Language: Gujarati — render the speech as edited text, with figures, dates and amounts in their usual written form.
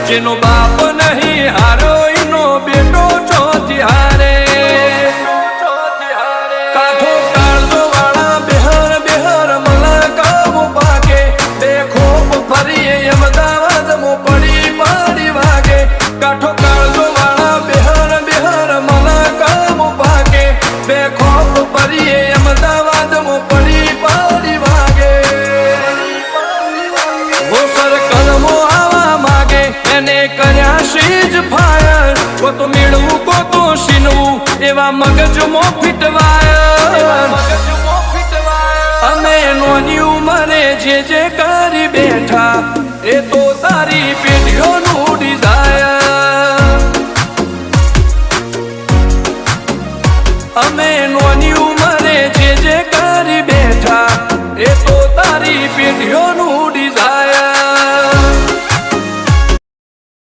જેનો બાપ નહીં હારો એનો બેટો ચોથી હારે કાઠો કાળજો વાળા બેહર બેહર મલકાવો પાકે બે ખોપ ફરીએ અમદાવાદ મો પડી પડી વાગે કાઠો કાળજો વાળા બેહર બેહર મલકાવો પાકે બે ખોપ ફરીએ અમદાવાદ મો પડી પડી વાગે વો સર્કલમો આવા માગે એને કર્યા શીજ ફાયર કો તો મેળવું કો તો શીનવું એવા મગજમો ફિટવાય અમે નોની ઉંમરે જે કર